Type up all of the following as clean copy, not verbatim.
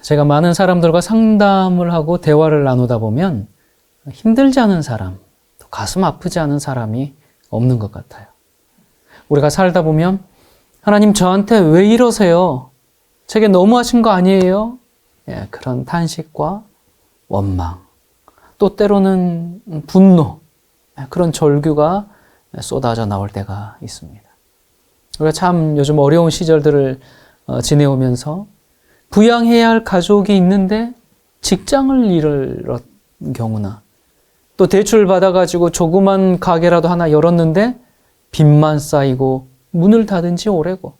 제가 많은 사람들과 상담을 하고 대화를 나누다 보면 힘들지 않은 사람, 또 가슴 아프지 않은 사람이 없는 것 같아요. 우리가 살다 보면 하나님 저한테 왜 이러세요? 제게 너무하신 거 아니에요? 예, 그런 탄식과 원망, 또 때로는 분노, 그런 절규가 쏟아져 나올 때가 있습니다. 우리가 참 요즘 어려운 시절들을 지내오면서 부양해야 할 가족이 있는데 직장을 잃은 경우나, 또 대출 받아가지고 조그만 가게라도 하나 열었는데 빚만 쌓이고 문을 닫은 지 오래고,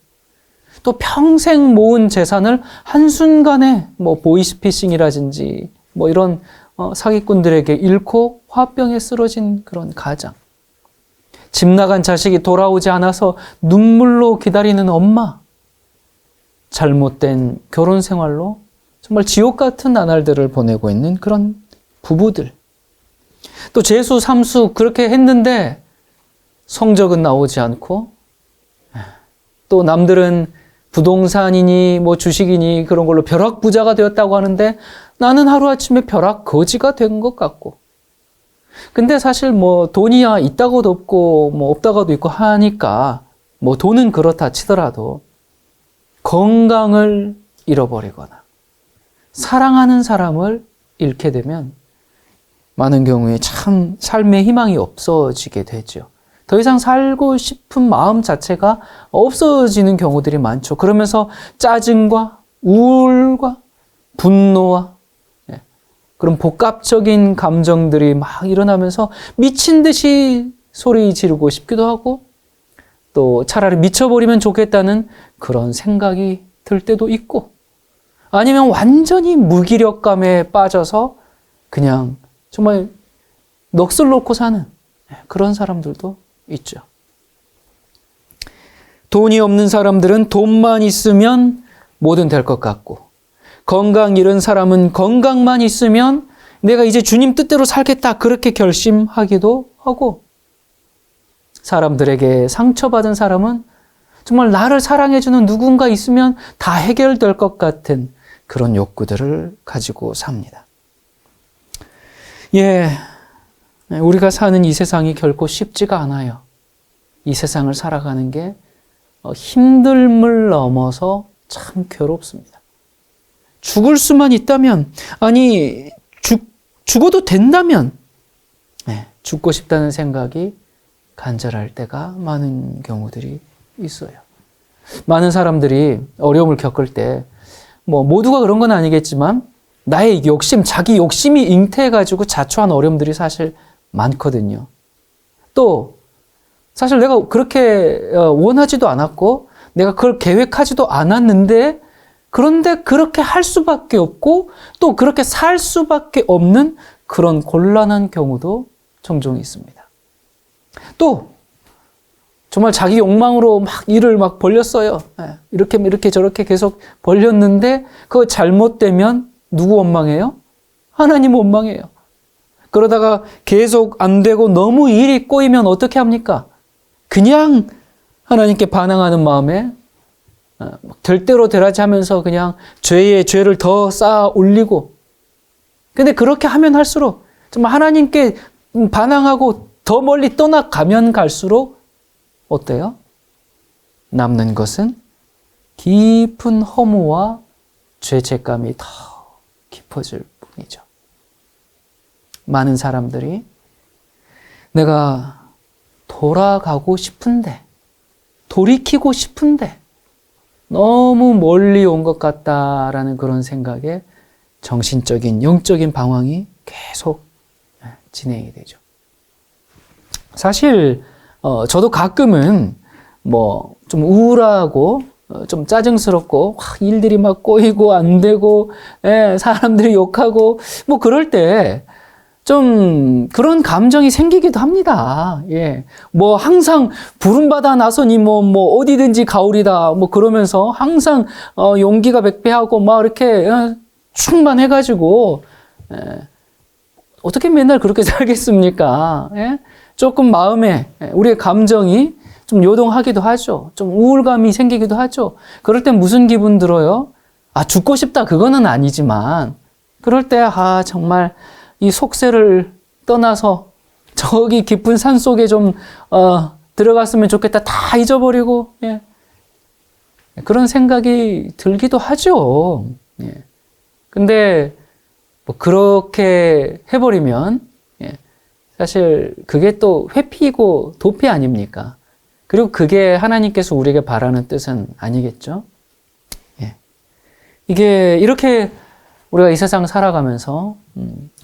또 평생 모은 재산을 한순간에 보이스피싱이라든지 이런 사기꾼들에게 잃고 화병에 쓰러진 그런 가장, 집 나간 자식이 돌아오지 않아서 눈물로 기다리는 엄마, 잘못된 결혼 생활로 정말 지옥 같은 나날들을 보내고 있는 그런 부부들, 또 재수, 삼수 그렇게 했는데 성적은 나오지 않고, 또 남들은 부동산이니 주식이니 그런 걸로 벼락부자가 되었다고 하는데 나는 하루아침에 벼락거지가 된 것 같고, 근데 사실 돈이야 있다고도 없고 없다가도 있고 하니까 돈은 그렇다 치더라도 건강을 잃어버리거나 사랑하는 사람을 잃게 되면 많은 경우에 참 삶의 희망이 없어지게 되죠. 더 이상 살고 싶은 마음 자체가 없어지는 경우들이 많죠. 그러면서 짜증과 우울과 분노와 그런 복합적인 감정들이 막 일어나면서 미친 듯이 소리 지르고 싶기도 하고, 또 차라리 미쳐버리면 좋겠다는 그런 생각이 들 때도 있고, 아니면 완전히 무기력감에 빠져서 그냥 정말 넋을 놓고 사는 그런 사람들도 있죠. 돈이 없는 사람들은 돈만 있으면 뭐든 될 것 같고, 건강 잃은 사람은 건강만 있으면 내가 이제 주님 뜻대로 살겠다 그렇게 결심하기도 하고, 사람들에게 상처받은 사람은 정말 나를 사랑해주는 누군가 있으면 다 해결될 것 같은 그런 욕구들을 가지고 삽니다. 우리가 사는 이 세상이 결코 쉽지가 않아요. 이 세상을 살아가는 게 힘듦을 넘어서 참 괴롭습니다. 죽을 수만 있다면, 아니 죽어도 된다면 죽고 싶다는 생각이 간절할 때가 많은 경우들이 있어요. 많은 사람들이 어려움을 겪을 때 모두가 그런 건 아니겠지만 나의 욕심, 자기 욕심이 잉태해가지고 자초한 어려움들이 사실 많거든요. 또 사실 내가 그렇게 원하지도 않았고 내가 그걸 계획하지도 않았는데, 그런데 그렇게 할 수밖에 없고 또 그렇게 살 수밖에 없는 그런 곤란한 경우도 종종 있습니다. 또 정말 자기 욕망으로 일을 벌렸어요. 이렇게 저렇게 계속 벌렸는데 그거 잘못되면 누구 원망해요? 하나님 원망해요. 그러다가 계속 안 되고 너무 일이 꼬이면 어떻게 합니까? 그냥 하나님께 반항하는 마음에 될 대로 되라지 하면서 그냥 죄에 죄를 더 쌓아 올리고, 근데 그렇게 하면 할수록 정말 하나님께 반항하고 더 멀리 떠나가면 갈수록 어때요? 남는 것은 깊은 허무와 죄책감이 더 깊어질 뿐이죠. 많은 사람들이 내가 돌아가고 싶은데, 돌이키고 싶은데 너무 멀리 온 것 같다라는 그런 생각에 정신적인, 영적인 방황이 계속 진행이 되죠. 사실 저도 가끔은 좀 우울하고 좀 짜증스럽고 일들이 막 꼬이고 안 되고 사람들이 욕하고 그럴 때 좀 그런 감정이 생기기도 합니다. 항상 부름받아 나서니 어디든지 가오리다 그러면서 항상 용기가 백배하고 이렇게 충만해가지고 어떻게 맨날 그렇게 살겠습니까? 조금 마음에 우리의 감정이 좀 요동하기도 하죠. 좀 우울감이 생기기도 하죠. 그럴 땐 무슨 기분 들어요? 죽고 싶다 그거는 아니지만 그럴 때 정말 이 속세를 떠나서 저기 깊은 산 속에 좀 들어갔으면 좋겠다. 다 잊어버리고 예. 그런 생각이 들기도 하죠. 예. 근데 뭐 그렇게 해버리면 예. 사실 그게 또 회피고 도피 아닙니까? 그리고 그게 하나님께서 우리에게 바라는 뜻은 아니겠죠? 예. 이게 이렇게 우리가 이 세상 살아가면서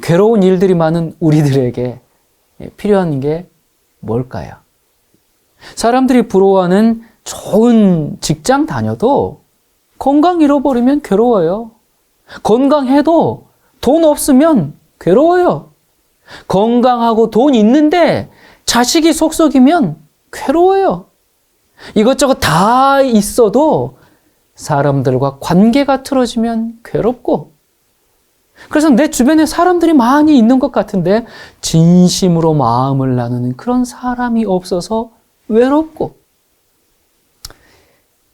괴로운 일들이 많은 우리들에게 필요한 게 뭘까요? 사람들이 부러워하는 좋은 직장 다녀도 건강 잃어버리면 괴로워요. 건강해도 돈 없으면 괴로워요. 건강하고 돈 있는데 자식이 속썩이면 괴로워요. 이것저것 다 있어도 사람들과 관계가 틀어지면 괴롭고, 그래서 내 주변에 사람들이 많이 있는 것 같은데 진심으로 마음을 나누는 그런 사람이 없어서 외롭고,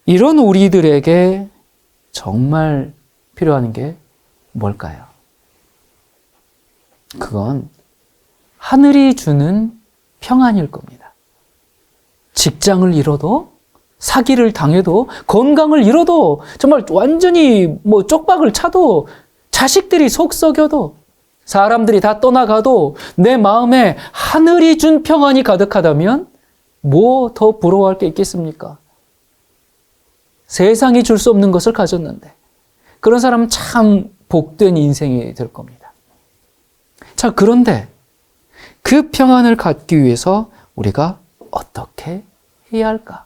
이런 우리들에게 정말 필요한 게 뭘까요? 그건 하늘이 주는 평안일 겁니다. 직장을 잃어도, 사기를 당해도, 건강을 잃어도, 정말 완전히 쪽박을 차도, 자식들이 속썩여도, 사람들이 다 떠나가도 내 마음에 하늘이 준 평안이 가득하다면 뭐 더 부러워할 게 있겠습니까? 세상이 줄 수 없는 것을 가졌는데 그런 사람은 참 복된 인생이 될 겁니다. 자, 그런데 그 평안을 갖기 위해서 우리가 어떻게 해야 할까?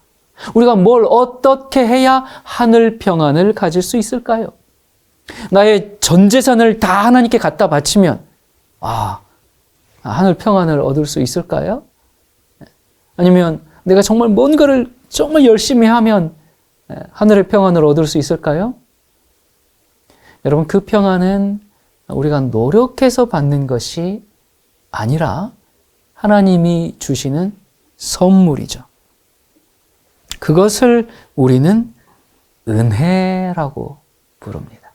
우리가 뭘 어떻게 해야 하늘 평안을 가질 수 있을까요? 나의 전 재산을 다 하나님께 갖다 바치면 하늘 평안을 얻을 수 있을까요? 아니면 내가 정말 뭔가를 정말 열심히 하면 하늘의 평안을 얻을 수 있을까요? 여러분, 그 평안은 우리가 노력해서 받는 것이 아니라 하나님이 주시는 선물이죠. 그것을 우리는 은혜라고 부릅니다.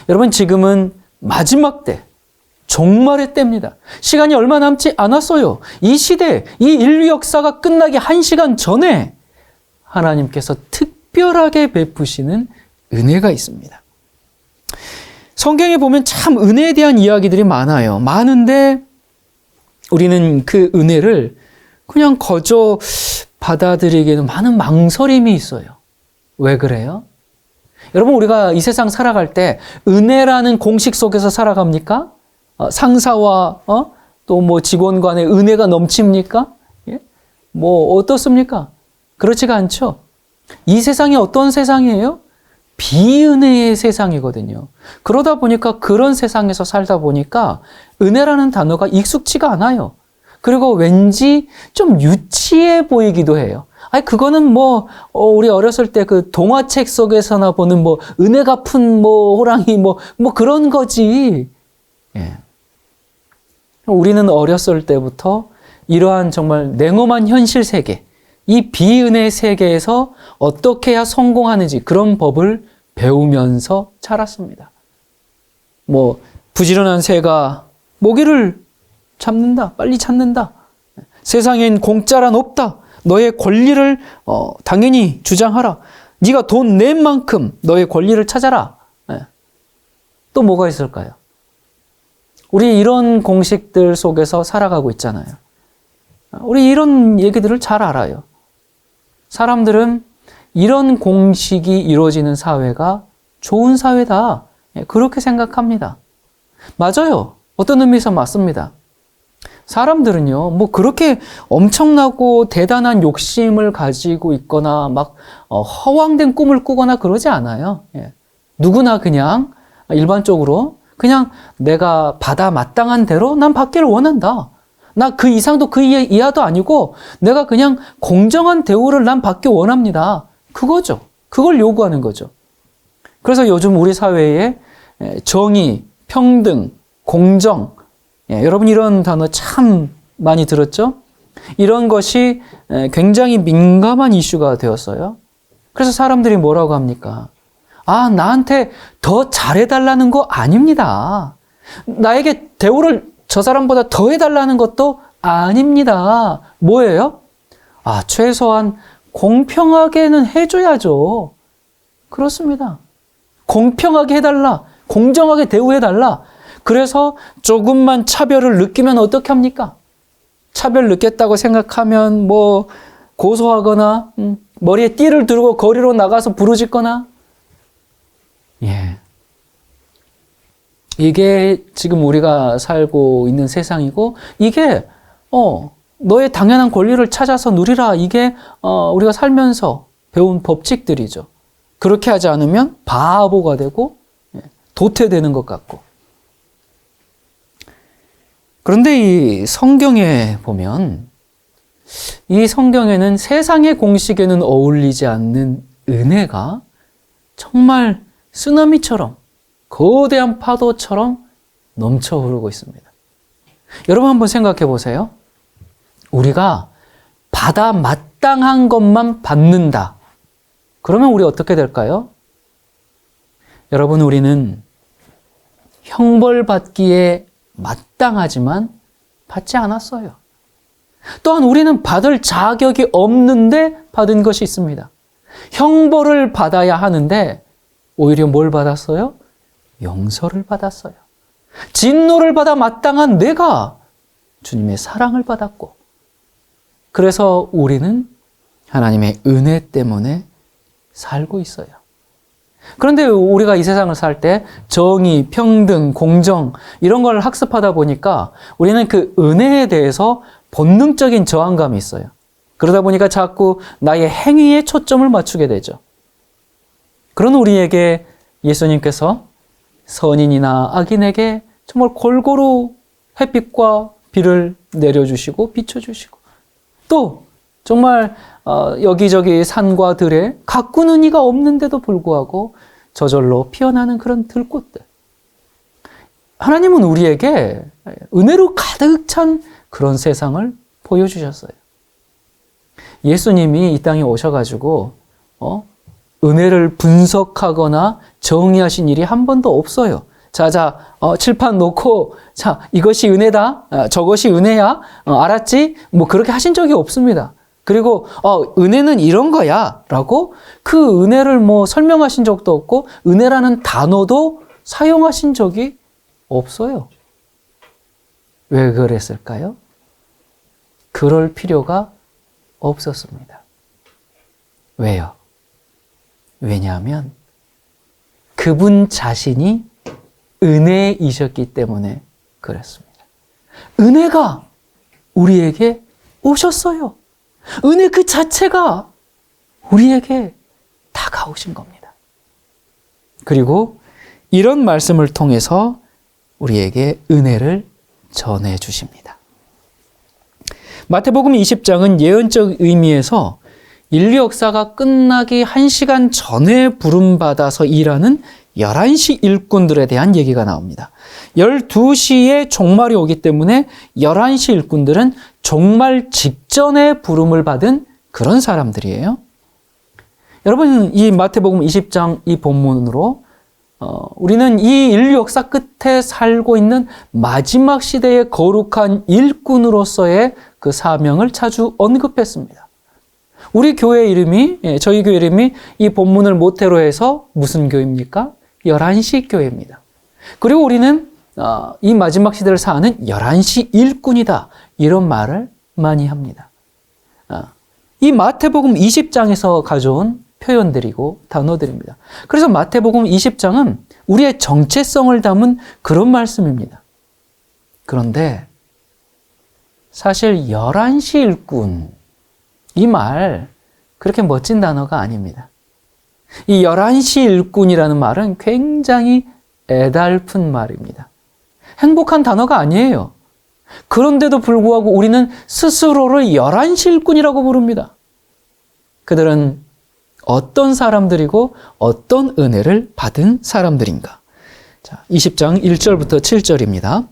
여러분, 지금은 마지막 때, 종말의 때입니다. 시간이 얼마 남지 않았어요. 이 시대, 이 인류 역사가 끝나기 1시간 전에 하나님께서 특별하게 베푸시는 은혜가 있습니다. 성경에 보면 참 은혜에 대한 이야기들이 많아요. 많은데 우리는 그 은혜를 그냥 거저 받아들이기에는 많은 망설임이 있어요. 왜 그래요? 여러분, 우리가 이 세상 살아갈 때 은혜라는 공식 속에서 살아갑니까? 상사와 또 직원 간에 은혜가 넘칩니까? 예? 어떻습니까? 그렇지가 않죠. 이 세상이 어떤 세상이에요? 비은혜의 세상이거든요. 그러다 보니까 그런 세상에서 살다 보니까 은혜라는 단어가 익숙치가 않아요. 그리고 왠지 좀 유치해 보이기도 해요. 그거는 우리 어렸을 때 그 동화책 속에서나 보는 은혜 갚은 호랑이 그런 거지. 예. 우리는 어렸을 때부터 이러한 정말 냉엄한 현실 세계, 이 비은혜 세계에서 어떻게 해야 성공하는지 그런 법을 배우면서 자랐습니다. 부지런한 새가 모기를 잡는다, 빨리 찾는다. 세상엔 공짜란 없다. 너의 권리를 당연히 주장하라. 네가 돈 낸 만큼 너의 권리를 찾아라. 또 뭐가 있을까요? 우리 이런 공식들 속에서 살아가고 있잖아요. 우리 이런 얘기들을 잘 알아요. 사람들은 이런 공식이 이루어지는 사회가 좋은 사회다, 그렇게 생각합니다. 맞아요. 어떤 의미에서 맞습니다. 사람들은요, 그렇게 엄청나고 대단한 욕심을 가지고 있거나 허황된 꿈을 꾸거나 그러지 않아요. 누구나 그냥 일반적으로 그냥 내가 받아 마땅한 대로 난 받기를 원한다. 나 그 이상도 그 이하도 아니고 내가 그냥 공정한 대우를 난 받기 원합니다. 그거죠. 그걸 요구하는 거죠. 그래서 요즘 우리 사회에 정의, 평등, 공정, 여러분 이런 단어 참 많이 들었죠? 이런 것이 굉장히 민감한 이슈가 되었어요. 그래서 사람들이 뭐라고 합니까? 나한테 더 잘해달라는 거 아닙니다. 나에게 대우를 저 사람보다 더 해달라는 것도 아닙니다. 뭐예요? 최소한 공평하게는 해줘야죠. 그렇습니다. 공평하게 해달라. 공정하게 대우해달라. 그래서 조금만 차별을 느끼면 어떻게 합니까? 차별 느꼈다고 생각하면 고소하거나 머리에 띠를 두르고 거리로 나가서 부르짖거나. 이게 지금 우리가 살고 있는 세상이고, 이게 너의 당연한 권리를 찾아서 누리라. 이게 우리가 살면서 배운 법칙들이죠. 그렇게 하지 않으면 바보가 되고 도태되는 것 같고. 그런데 이 성경에 보면, 이 성경에는 세상의 공식에는 어울리지 않는 은혜가 정말 쓰나미처럼, 거대한 파도처럼 넘쳐 흐르고 있습니다. 여러분 한번 생각해 보세요. 우리가 받아 마땅한 것만 받는다. 그러면 우리 어떻게 될까요? 여러분, 우리는 형벌받기에 마땅하지만 받지 않았어요. 또한 우리는 받을 자격이 없는데 받은 것이 있습니다. 형벌을 받아야 하는데 오히려 뭘 받았어요? 용서를 받았어요. 진노를 받아 마땅한 내가 주님의 사랑을 받았고, 그래서 우리는 하나님의 은혜 때문에 살고 있어요. 그런데 우리가 이 세상을 살 때 정의, 평등, 공정 이런 걸 학습하다 보니까 우리는 그 은혜에 대해서 본능적인 저항감이 있어요. 그러다 보니까 자꾸 나의 행위에 초점을 맞추게 되죠. 그런 우리에게 예수님께서 선인이나 악인에게 정말 골고루 햇빛과 비를 내려주시고 비춰주시고, 또 정말 여기저기 산과 들에 가꾸는 이가 없는데도 불구하고 저절로 피어나는 그런 들꽃들. 하나님은 우리에게 은혜로 가득 찬 그런 세상을 보여주셨어요. 예수님이 이 땅에 오셔가지고 은혜를 분석하거나 정의하신 일이 한 번도 없어요. 칠판 놓고, 이것이 은혜다, 저것이 은혜야, 알았지? 그렇게 하신 적이 없습니다. 그리고 은혜는 이런 거야 라고 그 은혜를 설명하신 적도 없고, 은혜라는 단어도 사용하신 적이 없어요. 왜 그랬을까요? 그럴 필요가 없었습니다. 왜요? 왜냐하면 그분 자신이 은혜이셨기 때문에 그랬습니다. 은혜가 우리에게 오셨어요. 은혜 그 자체가 우리에게 다가오신 겁니다. 그리고 이런 말씀을 통해서 우리에게 은혜를 전해 주십니다. 마태복음 20장은 예언적 의미에서 인류 역사가 끝나기 1시간 전에 부름받아서 일하는 11시 일꾼들에 대한 얘기가 나옵니다. 12시에 종말이 오기 때문에 11시 일꾼들은 종말 직전에 부름을 받은 그런 사람들이에요. 여러분, 이 마태복음 20장 이 본문으로 우리는 이 인류 역사 끝에 살고 있는 마지막 시대의 거룩한 일꾼으로서의 그 사명을 자주 언급했습니다. 우리 교회 이름이, 저희 교회 이름이 이 본문을 모태로 해서 무슨 교회입니까? 11시 교회입니다. 그리고 우리는 이 마지막 시대를 사는 11시 일꾼이다, 이런 말을 많이 합니다. 이 마태복음 20장에서 가져온 표현들이고 단어들입니다. 그래서 마태복음 20장은 우리의 정체성을 담은 그런 말씀입니다. 그런데 사실 11시 일꾼, 이 말 그렇게 멋진 단어가 아닙니다. 이 11시 일꾼이라는 말은 굉장히 애달픈 말입니다. 행복한 단어가 아니에요. 그런데도 불구하고 우리는 스스로를 11시 일꾼이라고 부릅니다. 그들은 어떤 사람들이고 어떤 은혜를 받은 사람들인가? 20장 1절부터 7절입니다.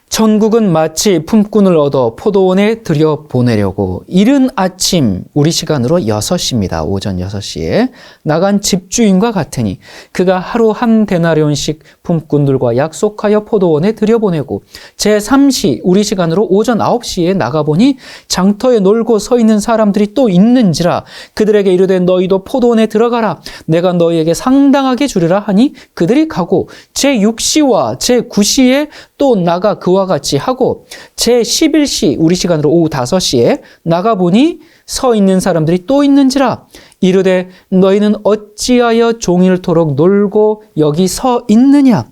천국은 마치 품꾼을 얻어 포도원에 들여보내려고 이른 아침 우리 시간으로 6시입니다. 오전 6시에 나간 집주인과 같으니 그가 하루 한 데나리온씩 품꾼들과 약속하여 포도원에 들여보내고 제3시 우리 시간으로 오전 9시에 나가보니 장터에 놀고 서 있는 사람들이 또 있는지라 그들에게 이르되 너희도 포도원에 들어가라 내가 너희에게 상당하게 주리라 하니 그들이 가고 제6시와 제9시에 또 나가 그와 같이 하고 제11시 우리 시간으로 오후 5시에 나가보니 서 있는 사람들이 또 있는지라 이르되 너희는 어찌하여 종일토록 놀고 여기 서 있느냐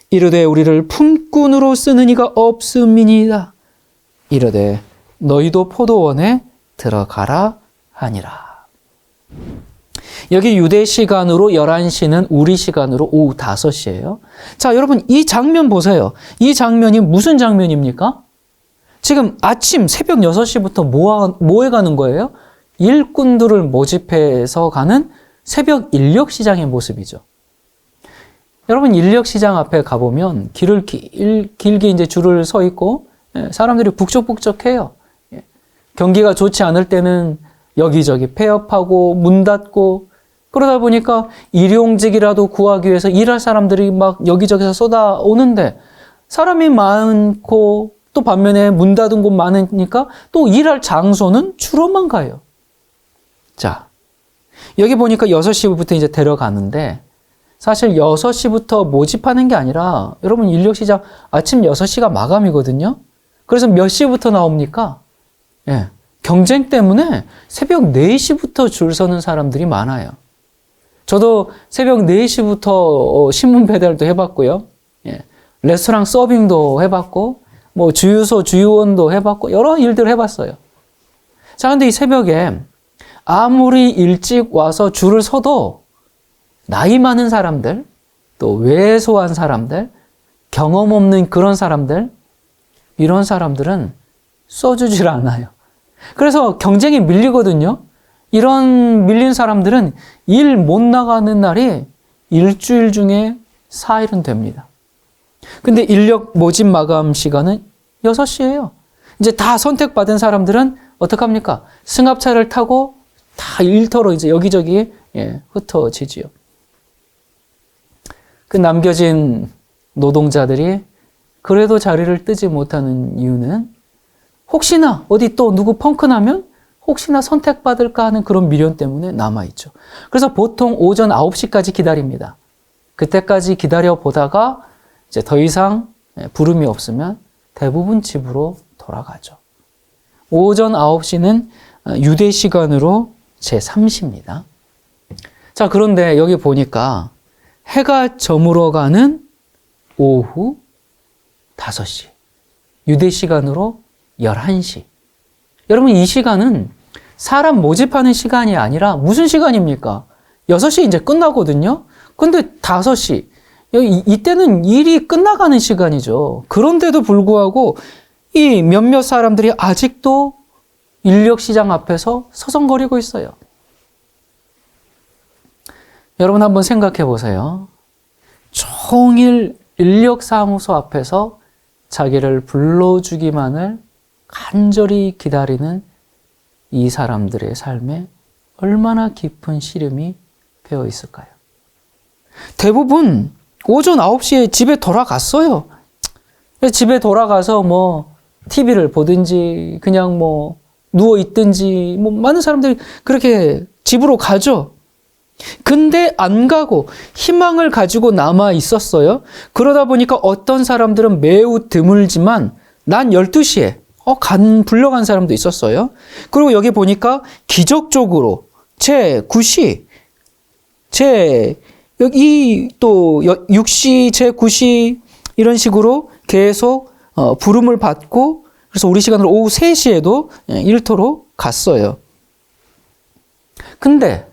이르되 우리를 품꾼으로 쓰는 이가 없음이니이다 이르되 너희도 포도원에 들어가라 하니라. 여기 유대 시간으로 11시는 우리 시간으로 오후 5시예요. 자, 여러분 이 장면 보세요. 이 장면이 무슨 장면입니까? 지금 아침 새벽 6시부터 뭐해 가는 거예요? 일꾼들을 모집해서 가는 새벽 인력시장의 모습이죠. 여러분 인력시장 앞에 가보면 길을 길게 이제 줄을 서 있고 사람들이 북적북적해요. 경기가 좋지 않을 때는 여기저기 폐업하고 문 닫고 그러다 보니까 일용직이라도 구하기 위해서 일할 사람들이 막 여기저기서 쏟아오는데 사람이 많고 또 반면에 문 닫은 곳 많으니까 또 일할 장소는 줄어만 가요. 자, 여기 보니까 6시부터 이제 데려가는데 사실 6시부터 모집하는 게 아니라 여러분 인력시장 아침 6시가 마감이거든요. 그래서 몇 시부터 나옵니까? 예, 경쟁 때문에 새벽 4시부터 줄 서는 사람들이 많아요. 저도 새벽 4시부터 신문 배달도 해봤고요. 예, 레스토랑 서빙도 해봤고, 뭐 주유소 주유원도 해봤고, 여러 일들을 해봤어요. 자, 근데 이 새벽에 아무리 일찍 와서 줄을 서도 나이 많은 사람들, 또 왜소한 사람들, 경험 없는 그런 사람들, 이런 사람들은 써주질 않아요. 그래서 경쟁이 밀리거든요. 이런 밀린 사람들은 일 못 나가는 날이 일주일 중에 4일은 됩니다. 근데 인력 모집 마감 시간은 6시예요. 이제 다 선택받은 사람들은 어떡합니까? 승합차를 타고 다 일터로 이제 여기저기 흩어지지요. 그 남겨진 노동자들이 그래도 자리를 뜨지 못하는 이유는 혹시나 어디 또 누구 펑크 나면 혹시나 선택받을까 하는 그런 미련 때문에 남아있죠. 그래서 보통 오전 9시까지 기다립니다. 그때까지 기다려보다가 이제 더 이상 부름이 없으면 대부분 집으로 돌아가죠. 오전 9시는 유대 시간으로 제3시입니다. 자, 그런데 여기 보니까 해가 저물어가는 오후 5시, 유대 시간으로 11시. 여러분 이 시간은 사람 모집하는 시간이 아니라 무슨 시간입니까? 6시 이제 끝나거든요. 근데 5시, 이때는 일이 끝나가는 시간이죠. 그런데도 불구하고 이 몇몇 사람들이 아직도 인력시장 앞에서 서성거리고 있어요. 여러분 한번 생각해 보세요. 종일 인력사무소 앞에서 자기를 불러주기만을 간절히 기다리는 이 사람들의 삶에 얼마나 깊은 시름이 배어 있을까요? 대부분 오전 9시에 집에 돌아갔어요. 집에 돌아가서 뭐 TV를 보든지 그냥 뭐 누워 있든지 뭐 많은 사람들이 그렇게 집으로 가죠. 근데 안 가고 희망을 가지고 남아 있었어요. 그러다 보니까 어떤 사람들은 매우 드물지만 난 12시에 불려간 사람도 있었어요. 그리고 여기 보니까 기적적으로 제9시, 여기 또 6시, 제9시 이런 식으로 계속 부름을 받고 그래서 우리 시간으로 오후 3시에도 일터로 갔어요. 근데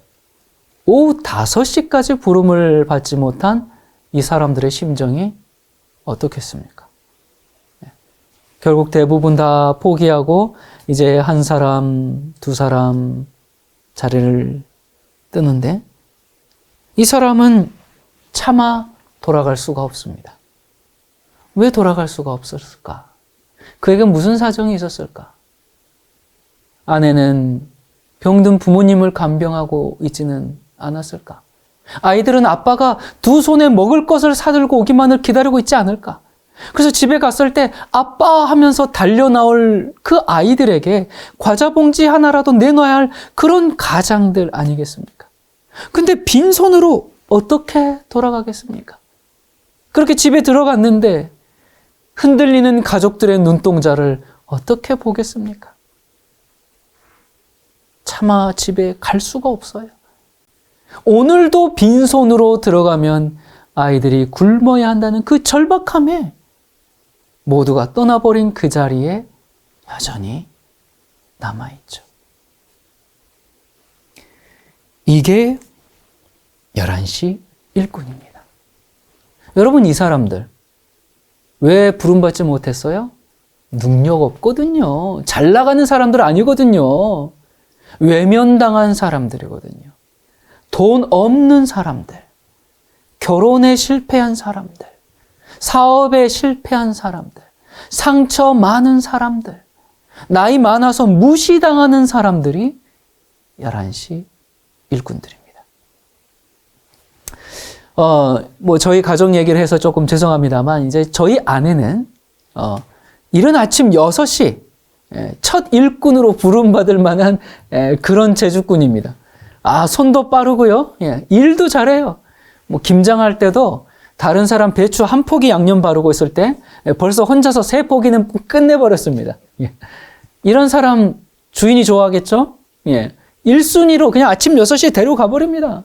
오후 5시까지 부름을 받지 못한 이 사람들의 심정이 어떻겠습니까? 결국 대부분 다 포기하고 이제 한 사람, 두 사람 자리를 뜨는데 이 사람은 차마 돌아갈 수가 없습니다. 왜 돌아갈 수가 없었을까? 그에게 무슨 사정이 있었을까? 아내는 병든 부모님을 간병하고 있지는 않았을까? 아이들은 아빠가 두 손에 먹을 것을 사들고 오기만을 기다리고 있지 않을까? 그래서 집에 갔을 때 아빠 하면서 달려나올 그 아이들에게 과자 봉지 하나라도 내놔야 할 그런 가장들 아니겠습니까? 근데 빈손으로 어떻게 돌아가겠습니까? 그렇게 집에 들어갔는데 흔들리는 가족들의 눈동자를 어떻게 보겠습니까? 차마 집에 갈 수가 없어요. 오늘도 빈손으로 들어가면 아이들이 굶어야 한다는 그 절박함에 모두가 떠나버린 그 자리에 여전히 남아있죠. 이게 11시 일꾼입니다. 여러분, 이 사람들 왜 부름받지 못했어요? 능력 없거든요. 잘 나가는 사람들 아니거든요. 외면당한 사람들이거든요. 돈 없는 사람들, 결혼에 실패한 사람들, 사업에 실패한 사람들, 상처 많은 사람들, 나이 많아서 무시당하는 사람들이 11시 일꾼들입니다. 저희 가족 얘기를 해서 조금 죄송합니다만, 이제 저희 아내는, 이른 아침 6시, 첫 일꾼으로 부름받을 만한 그런 재주꾼입니다. 손도 빠르고요. 일도 잘해요. 김장할 때도 다른 사람 배추 한 포기 양념 바르고 있을 때 벌써 혼자서 3포기는 끝내버렸습니다. 이런 사람 주인이 좋아하겠죠? 1순위로 그냥 아침 6시에 데려가 버립니다.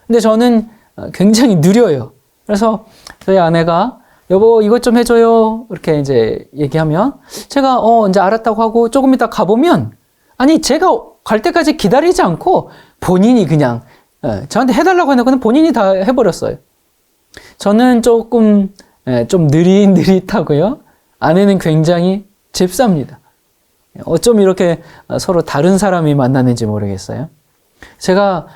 근데 저는 굉장히 느려요. 그래서 저희 아내가 여보 이것 좀 해줘요 이렇게 이제 얘기하면 제가 이제 알았다고 하고 조금 이따 가보면 아니 제가 갈 때까지 기다리지 않고 본인이 그냥 저한테 해달라고 해놓고는 본인이 다 해버렸어요. 저는 조금 좀 느릿느릿하고요. 아내는 굉장히 잽쌉니다. 어쩜 이렇게 서로 다른 사람이 만나는지 모르겠어요. 제가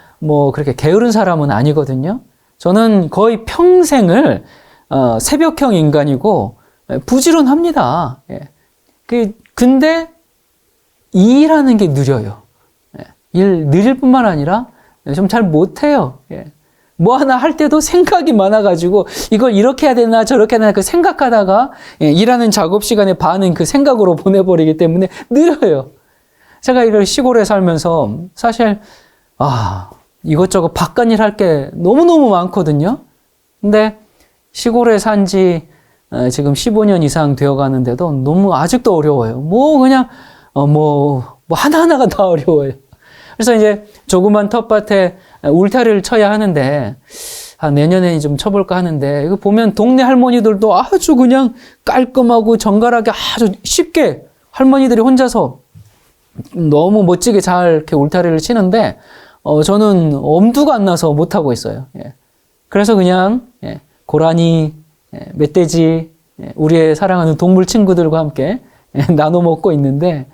그렇게 게으른 사람은 아니거든요. 저는 거의 평생을 새벽형 인간이고 부지런합니다. 근데 일하는 게 느려요. 일 느릴 뿐만 아니라 좀 잘 못해요. 뭐 하나 할 때도 생각이 많아가지고 이걸 이렇게 해야 되나 저렇게 해야 되나 그 생각하다가 일하는 작업 시간의 반은 그 생각으로 보내버리기 때문에 느려요. 제가 이걸 시골에 살면서 사실 이것저것 바깥일 할 게 너무너무 많거든요. 근데 시골에 산 지 지금 15년 이상 되어 가는데도 너무 아직도 어려워요. 그냥 하나하나가 다 어려워요. 그래서 이제 조그만 텃밭에 울타리를 쳐야 하는데 내년에 좀 쳐볼까 하는데 이거 보면 동네 할머니들도 아주 그냥 깔끔하고 정갈하게 아주 쉽게 할머니들이 혼자서 너무 멋지게 잘 이렇게 울타리를 치는데 저는 엄두가 안 나서 못하고 있어요. 그래서 그냥 고라니, 멧돼지, 우리의 사랑하는 동물 친구들과 함께 나눠 먹고 있는데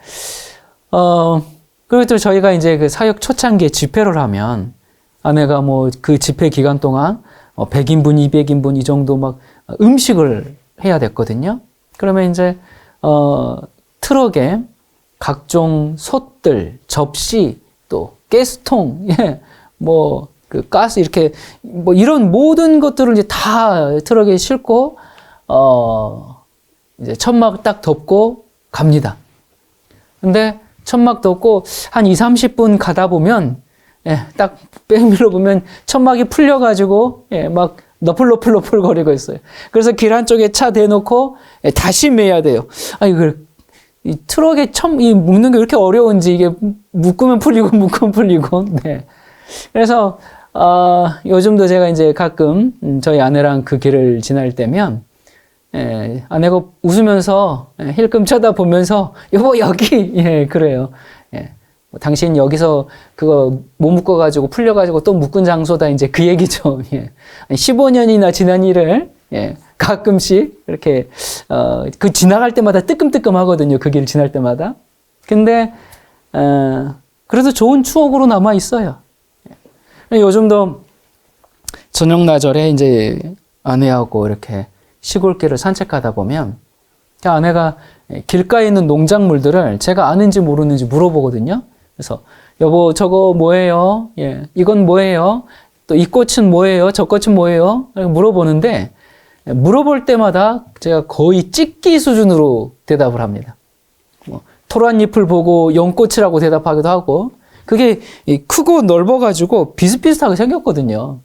그리고 또 저희가 이제 그 사역 초창기에 집회를 하면 아내가 그 집회 기간 동안 100인분, 200인분 이 정도 막 음식을 해야 됐거든요. 그러면 이제 트럭에 각종 솥들, 접시, 또 가스통, 그 가스 이렇게 이런 모든 것들을 이제 다 트럭에 싣고 이제 천막 딱 덮고 갑니다. 근데 천막 덮고 한 20-30분 가다 보면 딱 백밀로 보면 천막이 풀려가지고 막 너플너플너플 거리고 있어요. 그래서 길 한쪽에 차 대놓고 다시 매야 돼요. 이 트럭에 이 묶는 게 왜 이렇게 어려운지 이게 묶으면 풀리고 묶으면 풀리고. 네. 그래서 요즘도 제가 이제 가끔 저희 아내랑 그 길을 지날 때면 아내가 웃으면서 힐끔 쳐다보면서 여보 여기 그래요. 당신 여기서 그거 못 묶어가지고 풀려가지고 또 묶은 장소다 이제 그 얘기죠. 15년이나 지난 일을 가끔씩 이렇게 그 지나갈 때마다 뜨끔뜨끔 하거든요. 그 길 지날 때마다. 근데 그래도 좋은 추억으로 남아 있어요. 요즘도 저녁 나절에 이제 아내하고 이렇게 시골길을 산책하다 보면 아내가 길가에 있는 농작물들을 제가 아는지 모르는지 물어보거든요. 그래서 여보 저거 뭐예요? 예, 이건 뭐예요? 또 이 꽃은 뭐예요? 저 꽃은 뭐예요? 물어보는데 물어볼 때마다 제가 거의 찍기 수준으로 대답을 합니다. 토란잎을 보고 연꽃이라고 대답하기도 하고 그게 크고 넓어가지고 비슷비슷하게 생겼거든요.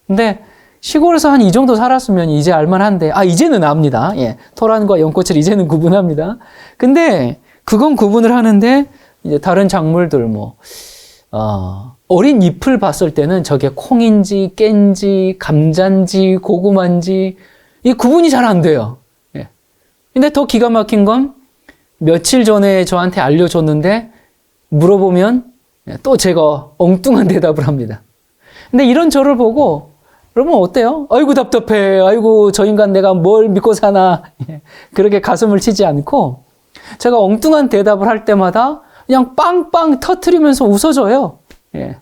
근데 시골에서 한 이 정도 살았으면 이제 알만한데 이제는 압니다. 예, 토란과 연꽃을 이제는 구분합니다. 근데 그건 구분을 하는데 이제 다른 작물들 어린 잎을 봤을 때는 저게 콩인지 깬지 감자인지 고구마인지 이 구분이 잘 안 돼요. 예. 근데 더 기가 막힌 건 며칠 전에 저한테 알려줬는데 물어보면 또 제가 엉뚱한 대답을 합니다. 근데 이런 저를 보고 그러면 어때요? 아이고 답답해. 아이고 저 인간 내가 뭘 믿고 사나. 예. 그렇게 가슴을 치지 않고 제가 엉뚱한 대답을 할 때마다 그냥 빵빵 터트리면서 웃어줘요. 예.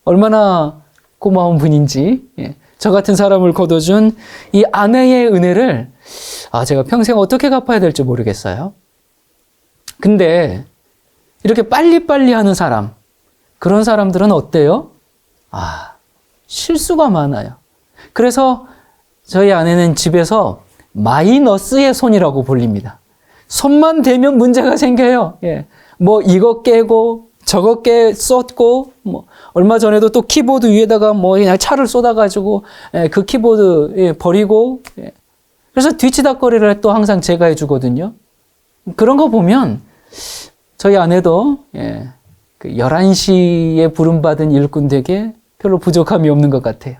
얼마나 고마운 분인지. 예. 저 같은 사람을 거둬준 이 아내의 은혜를 제가 평생 어떻게 갚아야 될지 모르겠어요. 근데 이렇게 빨리빨리 하는 사람, 그런 사람들은 어때요? 실수가 많아요. 그래서 저희 아내는 집에서 마이너스의 손이라고 불립니다. 손만 대면 문제가 생겨요. 예. 이거 깨고 저거 쏟고 얼마 전에도 또 키보드 위에다가 그냥 차를 쏟아가지고 그 키보드 버리고 그래서 뒤치다거리를 또 항상 제가 해주거든요. 그런 거 보면 저희 아내도 그 11시에 부름받은 일꾼 되게 별로 부족함이 없는 것 같아요.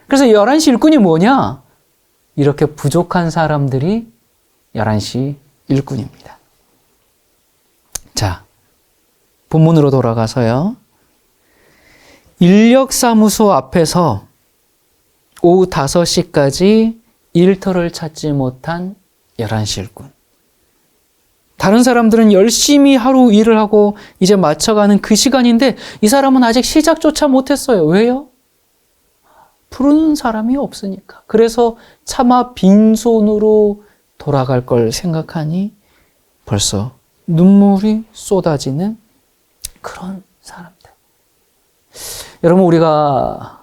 그래서 11시 일꾼이 뭐냐? 이렇게 부족한 사람들이 11시 일꾼입니다. 자, 본문으로 돌아가서요. 인력사무소 앞에서 오후 5시까지 일터를 찾지 못한 11시 일꾼. 다른 사람들은 열심히 하루 일을 하고 이제 마쳐가는 그 시간인데 이 사람은 아직 시작조차 못했어요. 왜요? 부르는 사람이 없으니까. 그래서 차마 빈손으로 돌아갈 걸 생각하니 벌써 눈물이 쏟아지는 그런 사람들. 여러분, 우리가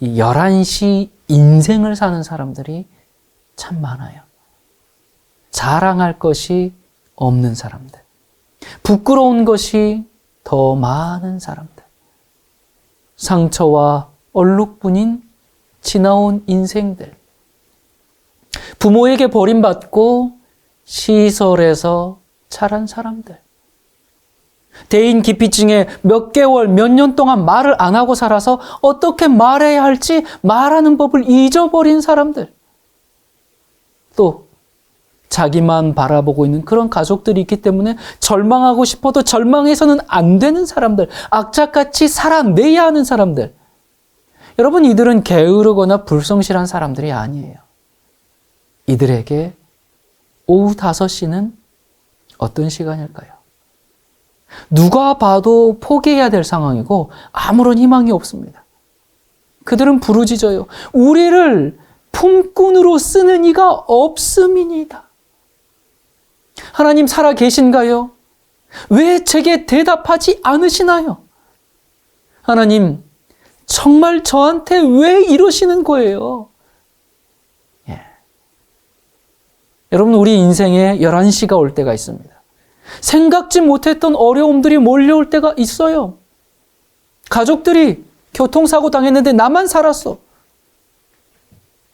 이 11시 인생을 사는 사람들이 참 많아요. 자랑할 것이 없는 사람들. 부끄러운 것이 더 많은 사람들. 상처와 얼룩뿐인 지나온 인생들. 부모에게 버림받고 시설에서 자란 사람들. 대인 기피증에 몇 개월, 몇 년 동안 말을 안 하고 살아서 어떻게 말해야 할지 말하는 법을 잊어버린 사람들. 또 자기만 바라보고 있는 그런 가족들이 있기 때문에 절망하고 싶어도 절망해서는 안 되는 사람들. 악착같이 살아내야 하는 사람들. 여러분, 이들은 게으르거나 불성실한 사람들이 아니에요. 이들에게 오후 5시는 어떤 시간일까요? 누가 봐도 포기해야 될 상황이고 아무런 희망이 없습니다. 그들은 부르짖어요. 우리를 품꾼으로 쓰는 이가 없음이니이다. 하나님 살아 계신가요? 왜 제게 대답하지 않으시나요? 하나님, 정말 저한테 왜 이러시는 거예요? 여러분, 우리 인생에 11시가 올 때가 있습니다. 생각지 못했던 어려움들이 몰려올 때가 있어요. 가족들이 교통사고 당했는데 나만 살았어.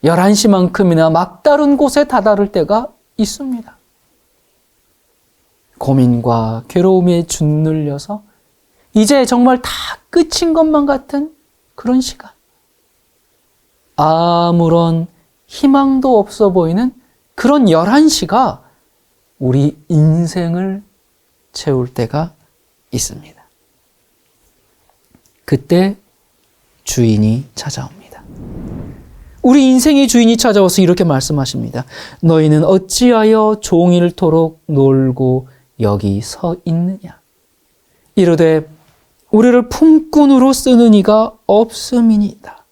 11시만큼이나 막다른 곳에 다다를 때가 있습니다. 고민과 괴로움에 짓눌려서 이제 정말 다 끝인 것만 같은 그런 시간. 아무런 희망도 없어 보이는 그런 11시가 우리 인생을 채울 때가 있습니다. 그때 주인이 찾아옵니다. 우리 인생의 주인이 찾아와서 이렇게 말씀하십니다. 너희는 어찌하여 종일토록 놀고 여기 서 있느냐? 이르되 우리를 품꾼으로 쓰는 이가 없음이니이다.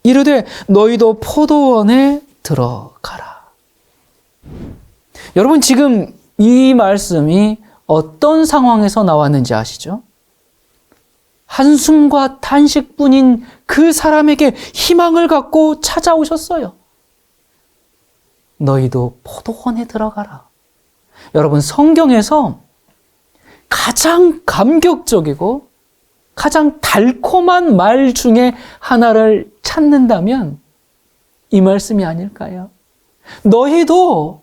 이르되 너희도 포도원에 들어가라. 여러분, 지금 이 말씀이 어떤 상황에서 나왔는지 아시죠? 한숨과 탄식뿐인 그 사람에게 희망을 갖고 찾아오셨어요. 너희도 포도원에 들어가라. 여러분, 성경에서 가장 감격적이고 가장 달콤한 말 중에 하나를 찾는다면 이 말씀이 아닐까요? 너희도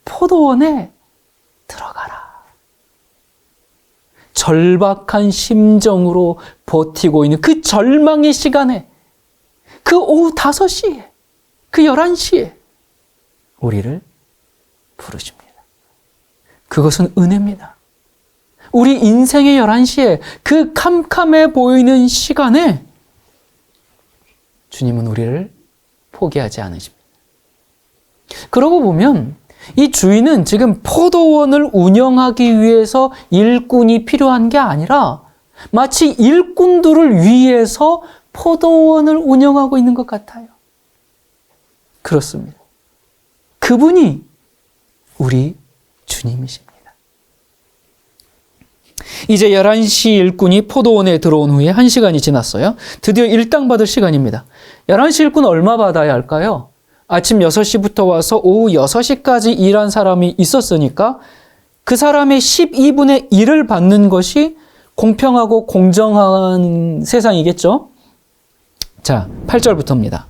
포도원에 들어가라. 절박한 심정으로 버티고 있는 그 절망의 시간에, 그 오후 5시에, 그 11시에 우리를 부르십니다. 그것은 은혜입니다. 우리 인생의 11시에 그 캄캄해 보이는 시간에 주님은 우리를 포기하지 않으십니다. 그러고 보면 이 주인은 지금 포도원을 운영하기 위해서 일꾼이 필요한 게 아니라 마치 일꾼들을 위해서 포도원을 운영하고 있는 것 같아요. 그렇습니다. 그분이 우리 주님이십니다. 이제 11시 일꾼이 포도원에 들어온 후에 1시간이 지났어요. 드디어 일당 받을 시간입니다. 11시 일꾼 얼마 받아야 할까요? 아침 6시부터 와서 오후 6시까지 일한 사람이 있었으니까 그 사람의 12분의 1을 받는 것이 공평하고 공정한 세상이겠죠? 자, 8절부터입니다.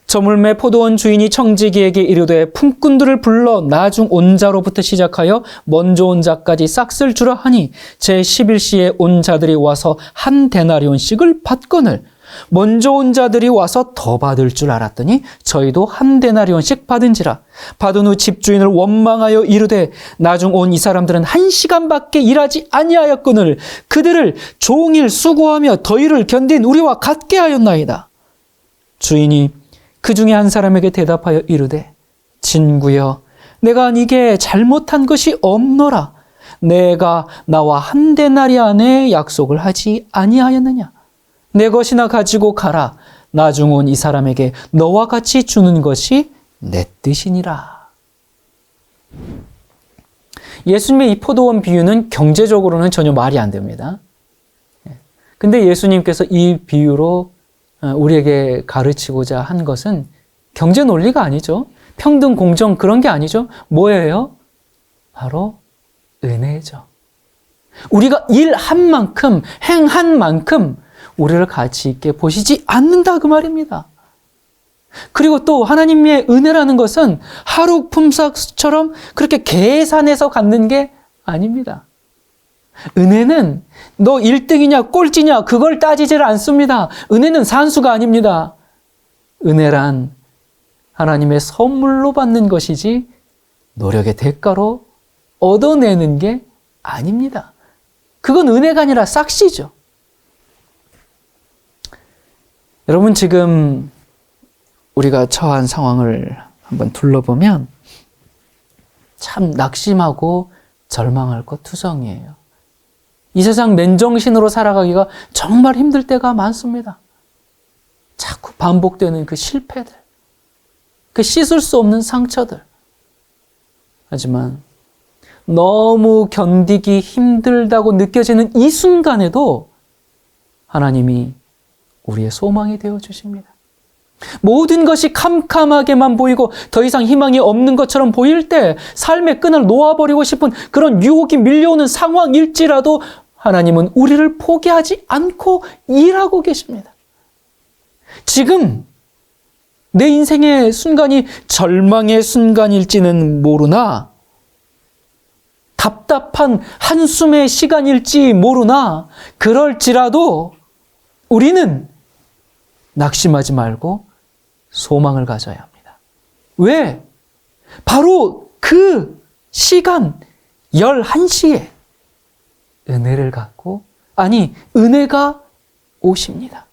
저물매 포도원 주인이 청지기에게 이르되 품꾼들을 불러 나중 온 자로부터 시작하여 먼저 온 자까지 싹쓸 주라 하니 제 11시에 온 자들이 와서 한 데나리온씩을 받거늘 먼저 온 자들이 와서 더 받을 줄 알았더니 저희도 한 데나리온씩 받은지라. 받은 후 집주인을 원망하여 이르되 나중 온 이 사람들은 1시간밖에 일하지 아니하였거늘 그들을 종일 수고하며 더위를 견딘 우리와 같게 하였나이다. 주인이 그 중에 한 사람에게 대답하여 이르되 친구여 내가 네게 잘못한 것이 없노라. 내가 나와 한 데나리 안에 약속을 하지 아니하였느냐. 내 것이나 가지고 가라. 나중 온 이 사람에게 너와 같이 주는 것이 내 뜻이니라. 예수님의 이 포도원 비유는 경제적으로는 전혀 말이 안 됩니다. 근데 예수님께서 이 비유로 우리에게 가르치고자 한 것은 경제 논리가 아니죠. 평등, 공정 그런 게 아니죠. 뭐예요? 바로 은혜죠. 우리가 일한 만큼, 행한 만큼 우리를 가치 있게 보시지 않는다 그 말입니다. 그리고 또 하나님의 은혜라는 것은 하루 품삯처럼 그렇게 계산해서 갖는 게 아닙니다. 은혜는 너 1등이냐 꼴찌냐 그걸 따지질 않습니다. 은혜는 산수가 아닙니다. 은혜란 하나님의 선물로 받는 것이지 노력의 대가로 얻어내는 게 아닙니다. 그건 은혜가 아니라 싹시죠. 여러분 지금 우리가 처한 상황을 한번 둘러보면 참 낙심하고 절망할 것 투성이에요. 이 세상 맨정신으로 살아가기가 정말 힘들 때가 많습니다. 자꾸 반복되는 그 실패들, 그 씻을 수 없는 상처들. 하지만 너무 견디기 힘들다고 느껴지는 이 순간에도 하나님이 우리의 소망이 되어주십니다. 모든 것이 캄캄하게만 보이고 더 이상 희망이 없는 것처럼 보일 때 삶의 끈을 놓아버리고 싶은 그런 유혹이 밀려오는 상황일지라도 하나님은 우리를 포기하지 않고 일하고 계십니다. 지금 내 인생의 순간이 절망의 순간일지는 모르나 답답한 한숨의 시간일지 모르나 그럴지라도 우리는 낙심하지 말고 소망을 가져야 합니다. 왜? 바로 그 시간 11시에 은혜를 갖고 은혜가 오십니다.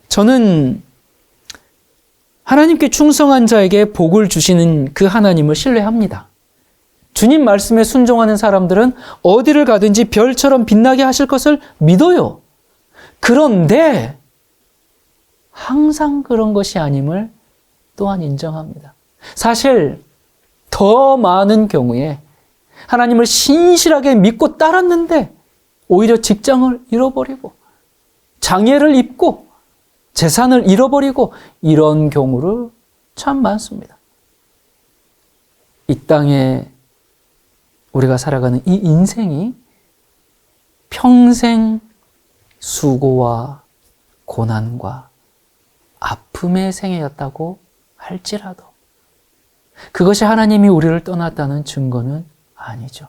저는 하나님께 충성한 자에게 복을 주시는 그 하나님을 신뢰합니다. 주님 말씀에 순종하는 사람들은 어디를 가든지 별처럼 빛나게 하실 것을 믿어요. 그런데 항상 그런 것이 아님을 또한 인정합니다. 사실 더 많은 경우에 하나님을 신실하게 믿고 따랐는데 오히려 직장을 잃어버리고 장애를 입고 재산을 잃어버리고 이런 경우를 참 많습니다. 이 땅에 우리가 살아가는 이 인생이 평생 수고와 고난과 아픔의 생애였다고 할지라도 그것이 하나님이 우리를 떠났다는 증거는 아니죠.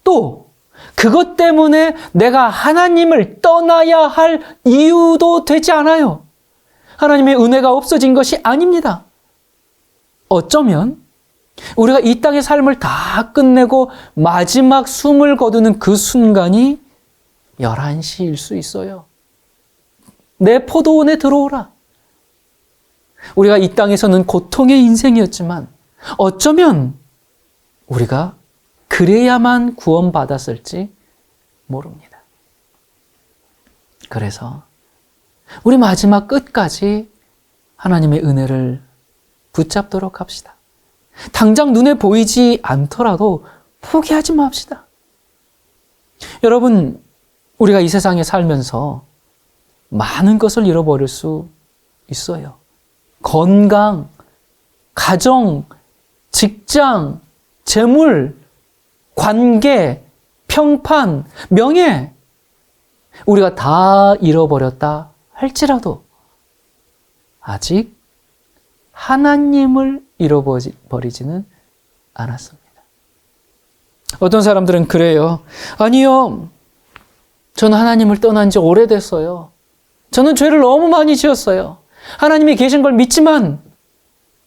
또 그것 때문에 내가 하나님을 떠나야 할 이유도 되지 않아요. 하나님의 은혜가 없어진 것이 아닙니다. 어쩌면 우리가 이 땅의 삶을 다 끝내고 마지막 숨을 거두는 그 순간이 11시일 수 있어요. 내 포도원에 들어오라. 우리가 이 땅에서는 고통의 인생이었지만 어쩌면 우리가 그래야만 구원받았을지 모릅니다. 그래서 우리 마지막 끝까지 하나님의 은혜를 붙잡도록 합시다. 당장 눈에 보이지 않더라도 포기하지 맙시다. 여러분, 우리가 이 세상에 살면서 많은 것을 잃어버릴 수 있어요. 건강, 가정, 직장, 재물, 관계, 평판, 명예, 우리가 다 잃어버렸다 할지라도 아직 하나님을 잃어버리지는 않았습니다. 어떤 사람들은 그래요. 아니요, 저는 하나님을 떠난 지 오래됐어요. 저는 죄를 너무 많이 지었어요. 하나님이 계신 걸 믿지만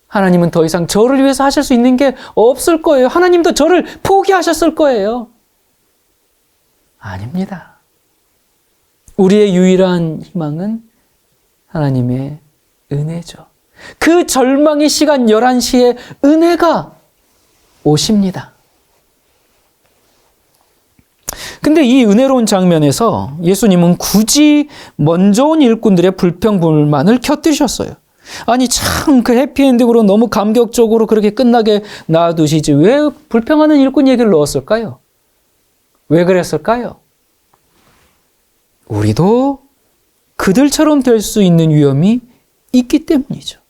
하나님은 더 이상 저를 위해서 하실 수 있는 게 없을 거예요. 하나님도 저를 포기하셨을 거예요. 아닙니다. 우리의 유일한 희망은 하나님의 은혜죠. 그 절망의 시간 11시에 은혜가 오십니다. 근데 이 은혜로운 장면에서 예수님은 굳이 먼저 온 일꾼들의 불평불만을 곁들이셨어요. 아니 참 그 해피엔딩으로 너무 감격적으로 그렇게 끝나게 놔두시지 왜 불평하는 일꾼 얘기를 넣었을까요? 왜 그랬을까요? 우리도 그들처럼 될 수 있는 위험이 있기 때문이죠.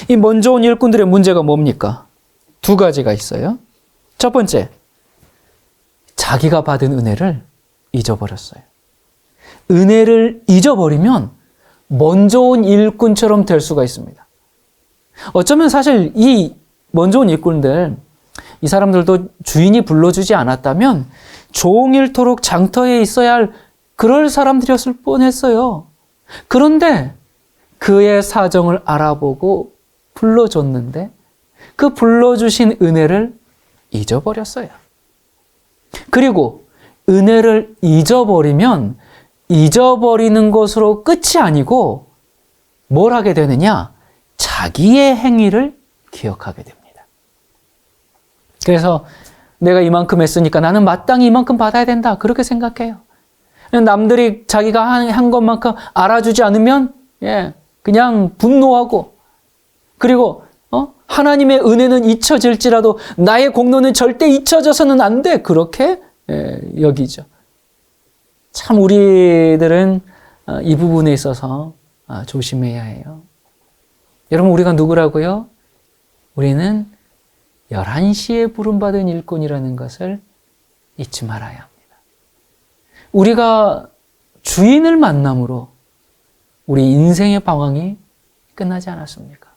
이 먼저 온 일꾼들의 문제가 뭡니까? 두 가지가 있어요. 첫 번째, 자기가 받은 은혜를 잊어버렸어요. 은혜를 잊어버리면 먼저 온 일꾼처럼 될 수가 있습니다. 어쩌면 사실 이 먼저 온 일꾼들, 이 사람들도 주인이 불러주지 않았다면 종일토록 장터에 있어야 할 그럴 사람들이었을 뻔했어요. 그런데 그의 사정을 알아보고 불러줬는데 그 불러주신 은혜를 잊어버렸어요. 그리고 은혜를 잊어버리면 잊어버리는 것으로 끝이 아니고 뭘 하게 되느냐? 자기의 행위를 기억하게 됩니다. 그래서 내가 이만큼 했으니까 나는 마땅히 이만큼 받아야 된다. 그렇게 생각해요. 남들이 자기가 한 것만큼 알아주지 않으면 그냥 분노하고 그리고 하나님의 은혜는 잊혀질지라도 나의 공로는 절대 잊혀져서는 안 돼. 그렇게 여기죠. 참 우리들은 이 부분에 있어서 조심해야 해요. 여러분 우리가 누구라고요? 우리는 11시에 부름받은 일꾼이라는 것을 잊지 말아야 합니다. 우리가 주인을 만남으로 우리 인생의 방황이 끝나지 않았습니까?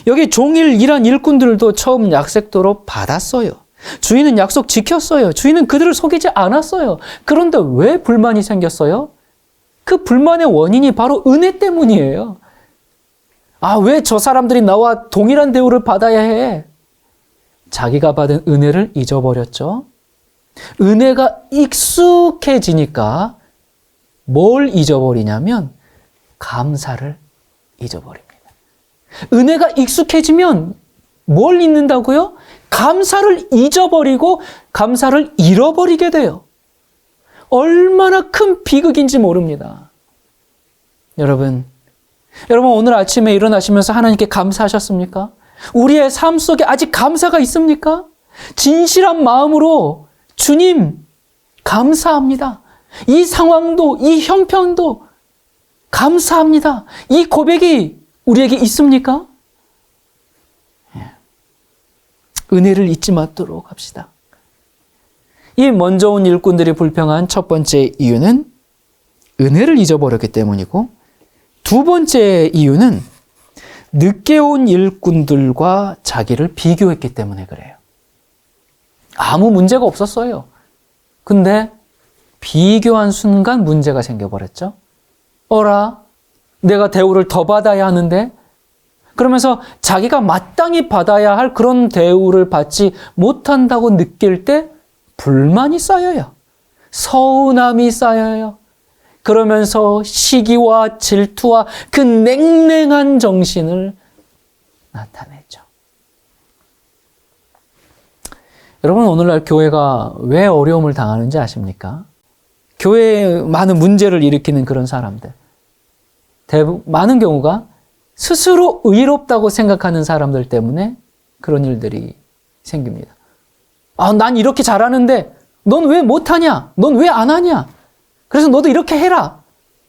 여기 종일 일한 일꾼들도 처음 약속대로 받았어요. 주인은 약속 지켰어요. 주인은 그들을 속이지 않았어요. 그런데 왜 불만이 생겼어요? 그 불만의 원인이 바로 은혜 때문이에요. 왜 저 사람들이 나와 동일한 대우를 받아야 해? 자기가 받은 은혜를 잊어버렸죠. 은혜가 익숙해지니까 뭘 잊어버리냐면 감사를 잊어버립니다. 은혜가 익숙해지면 뭘 잊는다고요? 감사를 잊어버리고 감사를 잃어버리게 돼요. 얼마나 큰 비극인지 모릅니다. 여러분 오늘 아침에 일어나시면서 하나님께 감사하셨습니까? 우리의 삶 속에 아직 감사가 있습니까? 진실한 마음으로 주님 감사합니다. 이 상황도 이 형편도 감사합니다. 이 고백이 우리에게 있습니까? 은혜를 잊지 않도록 합시다. 이 먼저 온 일꾼들이 불평한 첫 번째 이유는 은혜를 잊어버렸기 때문이고, 두 번째 이유는 늦게 온 일꾼들과 자기를 비교했기 때문에 그래요. 아무 문제가 없었어요. 근데 비교한 순간 문제가 생겨버렸죠. 어라, 내가 대우를 더 받아야 하는데? 그러면서 자기가 마땅히 받아야 할 그런 대우를 받지 못한다고 느낄 때 불만이 쌓여요. 서운함이 쌓여요. 그러면서 시기와 질투와 그 냉랭한 정신을 나타내죠. 여러분, 오늘날 교회가 왜 어려움을 당하는지 아십니까? 교회에 많은 문제를 일으키는 그런 사람들. 많은 경우가 스스로 의롭다고 생각하는 사람들 때문에 그런 일들이 생깁니다. 난 이렇게 잘하는데 넌 왜 못하냐? 넌 왜 안 하냐? 그래서 너도 이렇게 해라.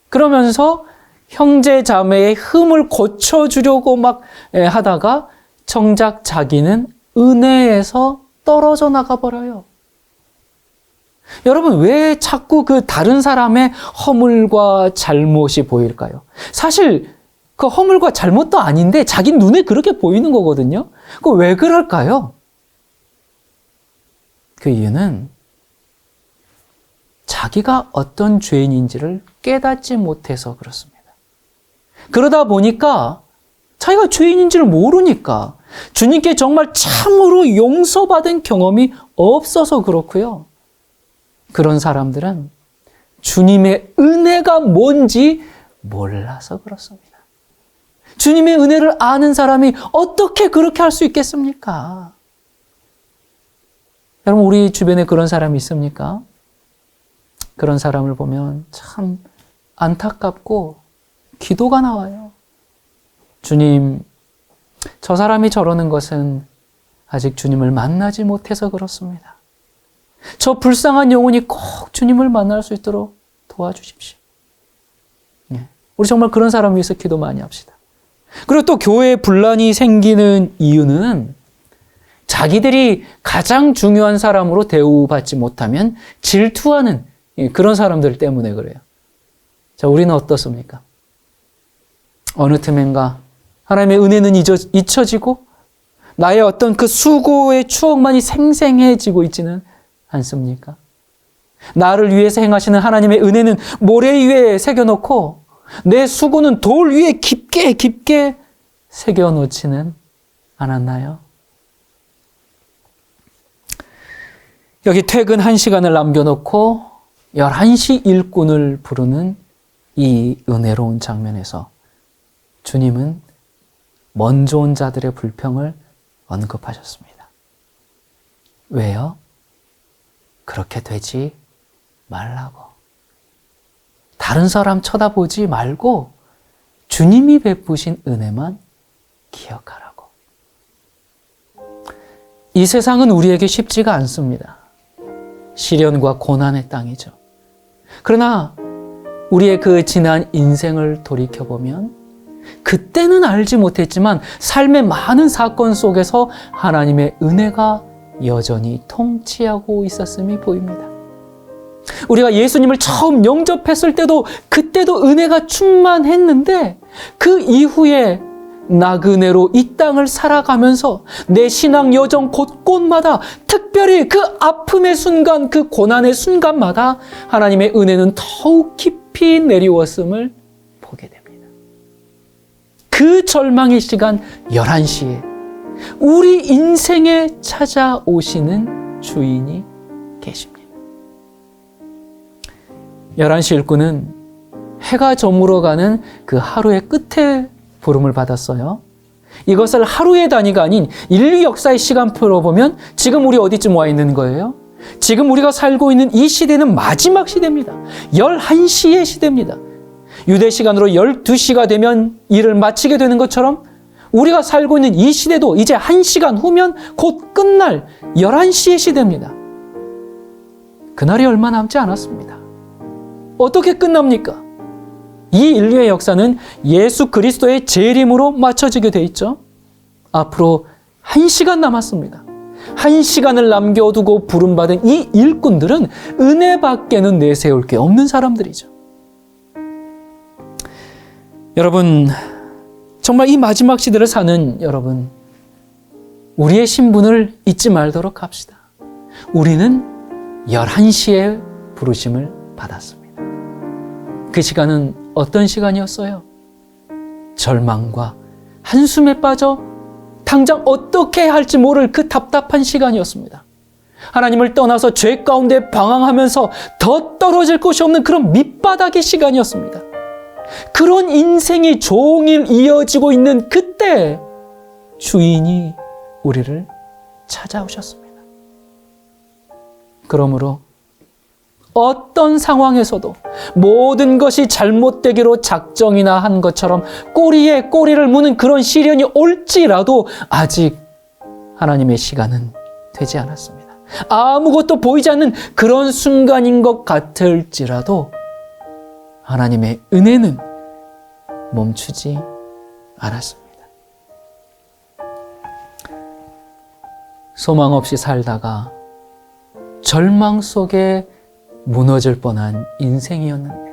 그러면서 형제 자매의 흠을 고쳐주려고 막 하다가 정작 자기는 은혜에서 떨어져 나가버려요. 여러분, 왜 자꾸 그 다른 사람의 허물과 잘못이 보일까요? 사실 그 허물과 잘못도 아닌데 자기 눈에 그렇게 보이는 거거든요. 그 왜 그럴까요? 그 이유는 자기가 어떤 죄인인지를 깨닫지 못해서 그렇습니다. 그러다 보니까 자기가 죄인인지를 모르니까 주님께 정말 참으로 용서받은 경험이 없어서 그렇고요. 그런 사람들은 주님의 은혜가 뭔지 몰라서 그렇습니다. 주님의 은혜를 아는 사람이 어떻게 그렇게 할 수 있겠습니까? 여러분, 우리 주변에 그런 사람이 있습니까? 그런 사람을 보면 참 안타깝고 기도가 나와요. 주님, 저 사람이 저러는 것은 아직 주님을 만나지 못해서 그렇습니다. 저 불쌍한 영혼이 꼭 주님을 만날 수 있도록 도와주십시오. 우리 정말 그런 사람 위해서 기도 많이 합시다. 그리고 또 교회에 분란이 생기는 이유는 자기들이 가장 중요한 사람으로 대우받지 못하면 질투하는 그런 사람들 때문에 그래요. 자, 우리는 어떻습니까? 어느 틈엔가 하나님의 은혜는 잊혀지고 나의 어떤 그 수고의 추억만이 생생해지고 있지는 않습니까? 나를 위해서 행하시는 하나님의 은혜는 모래 위에 새겨놓고 내 수고는 돌 위에 깊게 깊게 새겨놓지는 않았나요? 여기 퇴근 1시간을 남겨놓고 11시 일꾼을 부르는 이 은혜로운 장면에서 주님은 먼저 온 자들의 불평을 언급하셨습니다. 왜요? 그렇게 되지 말라고. 다른 사람 쳐다보지 말고 주님이 베푸신 은혜만 기억하라고. 이 세상은 우리에게 쉽지가 않습니다. 시련과 고난의 땅이죠. 그러나 우리의 그 지난 인생을 돌이켜보면 그때는 알지 못했지만 삶의 많은 사건 속에서 하나님의 은혜가 여전히 통치하고 있었음이 보입니다. 우리가 예수님을 처음 영접했을 때도 그때도 은혜가 충만했는데 그 이후에 나그네로 이 땅을 살아가면서 내 신앙 여정 곳곳마다 특별히 그 아픔의 순간, 그 고난의 순간마다 하나님의 은혜는 더욱 깊이 내려왔음을 보게 됩니다. 그 절망의 시간 11시에 우리 인생에 찾아오시는 주인이 계십니다. 11시 일꾼은 해가 저물어가는 그 하루의 끝에 부름을 받았어요. 이것을 하루의 단위가 아닌 인류 역사의 시간표로 보면 지금 우리 어디쯤 와 있는 거예요? 지금 우리가 살고 있는 이 시대는 마지막 시대입니다. 11시의 시대입니다. 유대 시간으로 12시가 되면 일을 마치게 되는 것처럼 우리가 살고 있는 이 시대도 이제 1시간 후면 곧 끝날 11시의 시대입니다. 그날이 얼마 남지 않았습니다. 어떻게 끝납니까? 이 인류의 역사는 예수 그리스도의 재림으로 맞춰지게 돼 있죠. 앞으로 1시간 남았습니다. 1시간을 남겨두고 부름받은 이 일꾼들은 은혜밖에는 내세울 게 없는 사람들이죠. 여러분, 정말 이 마지막 시대를 사는 여러분, 우리의 신분을 잊지 말도록 합시다. 우리는 11시에 부르심을 받았습니다. 그 시간은 어떤 시간이었어요? 절망과 한숨에 빠져 당장 어떻게 해야 할지 모를 그 답답한 시간이었습니다. 하나님을 떠나서 죄 가운데 방황하면서 더 떨어질 곳이 없는 그런 밑바닥의 시간이었습니다. 그런 인생이 종일 이어지고 있는 그때 주인이 우리를 찾아오셨습니다. 그러므로 어떤 상황에서도 모든 것이 잘못되기로 작정이나 한 것처럼 꼬리에 꼬리를 무는 그런 시련이 올지라도 아직 하나님의 시간은 되지 않았습니다. 아무것도 보이지 않는 그런 순간인 것 같을지라도 하나님의 은혜는 멈추지 않았습니다. 소망 없이 살다가 절망 속에 무너질 뻔한 인생이었는데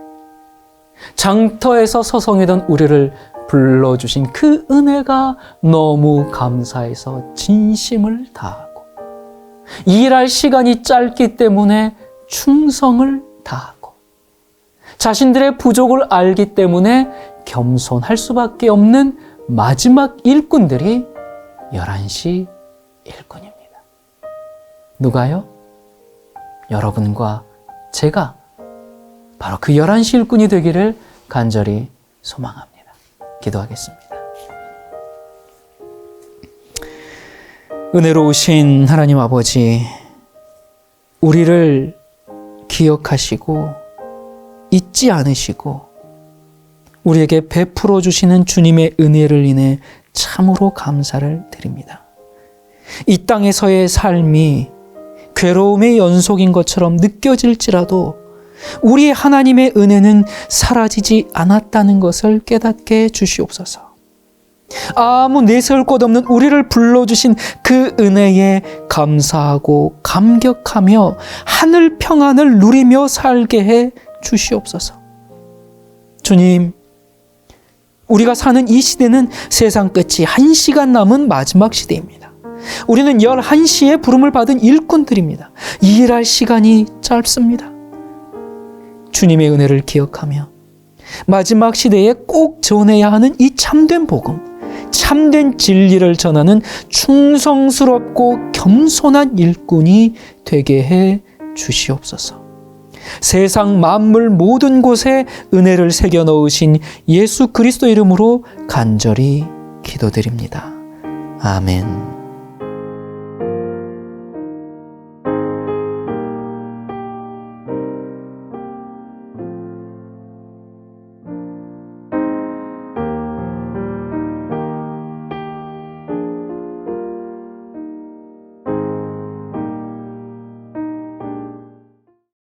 장터에서 서성이던 우리를 불러주신 그 은혜가 너무 감사해서 진심을 다하고 일할 시간이 짧기 때문에 충성을 다하고 자신들의 부족을 알기 때문에 겸손할 수밖에 없는 마지막 일꾼들이 11시 일꾼입니다. 누가요? 여러분과 제가 바로 그 11시 일꾼이 되기를 간절히 소망합니다. 기도하겠습니다. 은혜로우신 하나님 아버지, 우리를 기억하시고 잊지 않으시고 우리에게 베풀어 주시는 주님의 은혜를 인해 참으로 감사를 드립니다. 이 땅에서의 삶이 괴로움의 연속인 것처럼 느껴질지라도 우리 하나님의 은혜는 사라지지 않았다는 것을 깨닫게 해주시옵소서. 아무 내세울 것 없는 우리를 불러주신 그 은혜에 감사하고 감격하며 하늘 평안을 누리며 살게 해 주시옵소서. 주님, 우리가 사는 이 시대는 세상 끝이 1시간 남은 마지막 시대입니다. 우리는 11시에 부름을 받은 일꾼들입니다. 일할 시간이 짧습니다. 주님의 은혜를 기억하며 마지막 시대에 꼭 전해야 하는 이 참된 복음, 참된 진리를 전하는 충성스럽고 겸손한 일꾼이 되게 해 주시옵소서. 세상 만물 모든 곳에 은혜를 새겨 넣으신 예수 그리스도 이름으로 간절히 기도드립니다. 아멘.